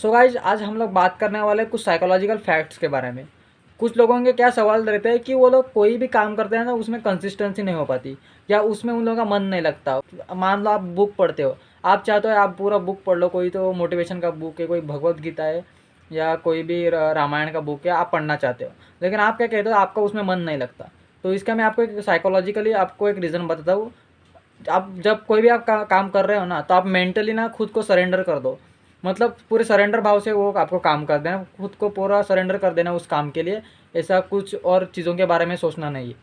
So guys आज हम लोग बात करने वाले हैं कुछ साइकोलॉजिकल फैक्ट्स के बारे में। कुछ लोगों के क्या सवाल रहते हैं कि वो लोग कोई भी काम करते हैं ना, उसमें कंसिस्टेंसी नहीं हो पाती या उसमें उन लोगों का मन नहीं लगता। मान लो आप बुक पढ़ते हो, आप चाहते हो आप पूरा बुक पढ़ लो, कोई तो मोटिवेशन का बुक है, कोई भगवत गीता है या कोई भी रामायण का बुक है, आप पढ़ना चाहते हो, लेकिन आप क्या कहते हो आपका उसमें मन नहीं लगता। तो इसका मैं आपको एक साइकोलॉजिकली आपको एक रीज़न बताता हूँ। आप जब कोई भी आप काम कर रहे हो ना, तो आप मेंटली ना खुद को सरेंडर कर दो। मतलब पूरे सरेंडर भाव से वो आपको काम कर देना, खुद को पूरा सरेंडर कर देना उस काम के लिए। ऐसा कुछ और चीज़ों के बारे में सोचना नहीं है।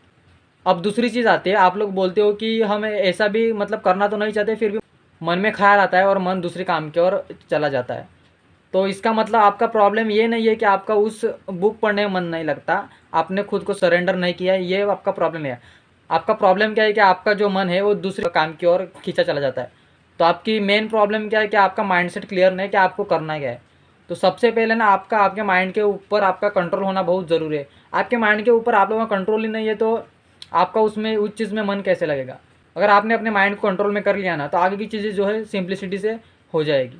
अब दूसरी चीज़ आती है, आप लोग बोलते हो कि हम ऐसा भी मतलब करना तो नहीं चाहते, फिर भी मन में ख्याल आता है और मन दूसरे काम की ओर चला जाता है। तो इसका मतलब आपका प्रॉब्लम ये नहीं है कि आपका उस बुक पढ़ने में मन नहीं लगता, आपने खुद को सरेंडर नहीं किया है, ये आपका प्रॉब्लम है। आपका प्रॉब्लम क्या है कि आपका जो मन है वो दूसरे काम की ओर खींचा चला जाता है। तो आपकी मेन प्रॉब्लम क्या है कि आपका माइंडसेट क्लियर नहीं है कि आपको करना क्या है। तो सबसे पहले ना आपके माइंड के ऊपर आपका कंट्रोल होना बहुत ज़रूरी है। आपके माइंड के ऊपर आप लोगों का कंट्रोल ही नहीं है तो आपका उसमें उस चीज़ में मन कैसे लगेगा। अगर आपने अपने माइंड को कंट्रोल में कर लिया ना, तो आगे की चीज़ें जो है सिंप्लिसिटी से हो जाएगी।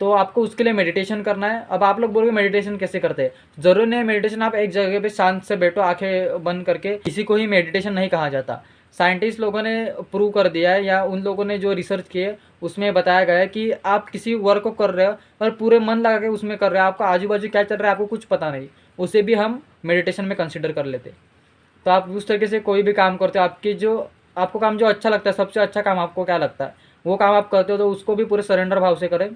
तो आपको उसके लिए मेडिटेशन करना है। अब आप लोग बोलोगे मेडिटेशन कैसे करते हैं? ज़रूरी नहीं है मेडिटेशन आप एक जगह पे शांत से बैठो आंखें बंद करके, किसी को ही मेडिटेशन नहीं कहा जाता। साइंटिस्ट लोगों ने प्रूव कर दिया है, या उन लोगों ने जो रिसर्च किए उसमें बताया गया है कि आप किसी वर्क को कर रहे हो और पूरे मन लगा के उसमें कर रहे हो, आपका आजू बाजू क्या चल रहा है आपको कुछ पता नहीं, उसे भी हम मेडिटेशन में कंसिडर कर लेते। तो आप उस तरीके से कोई भी काम करते हो, आपको काम जो अच्छा लगता है, सबसे अच्छा काम आपको क्या लगता है वो काम आप करते हो, तो उसको भी पूरे सरेंडर भाव से करें।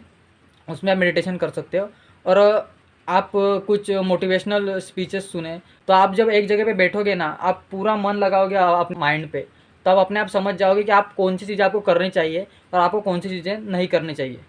उसमें आप मेडिटेशन कर सकते हो। और आप कुछ मोटिवेशनल स्पीचेस सुने। तो आप जब एक जगह पे बैठोगे ना, आप पूरा मन लगाओगे अपने माइंड पे, तब अपने आप समझ जाओगे कि आप कौन सी चीज़ें आपको करनी चाहिए और आपको कौन सी चीज़ें नहीं करनी चाहिए।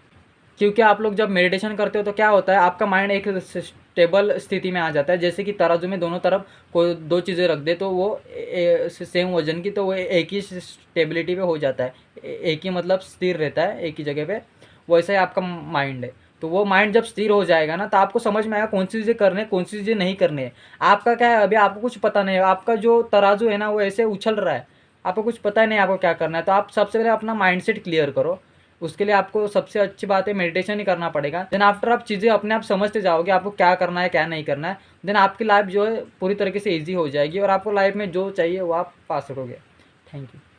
क्योंकि आप लोग जब मेडिटेशन करते हो तो क्या होता है, आपका माइंड एक स्टेबल स्थिति में आ जाता है। जैसे कि तराजू में दोनों तरफ कोई दो चीज़ें रख दे तो वो सेम वजन की, तो वो एक ही स्टेबिलिटी पे हो जाता है, एक ही मतलब स्थिर रहता है एक ही जगह पे। वैसा ही आपका माइंड है। तो वो माइंड जब स्थिर हो जाएगा ना, तो आपको समझ में आएगा कौन सी चीज़ें करने, कौन सी चीज़ें नहीं करनी है। आपका क्या है, अभी आपको कुछ पता नहीं है, आपका जो तराजू है ना वो ऐसे उछल रहा है, आपको कुछ पता ही नहीं आपको क्या करना है। तो आप सबसे पहले अपना माइंडसेट क्लियर करो। उसके लिए आपको सबसे अच्छी बात है मेडिटेशन ही करना पड़ेगा। देन आफ्टर आप चीज़ें अपने आप समझते जाओगे आपको क्या करना है क्या नहीं करना है, देन आपकी लाइफ जो है पूरी तरीके से ईजी हो जाएगी और आपको लाइफ में जो चाहिए वो आप पा सकोगे। Thank you.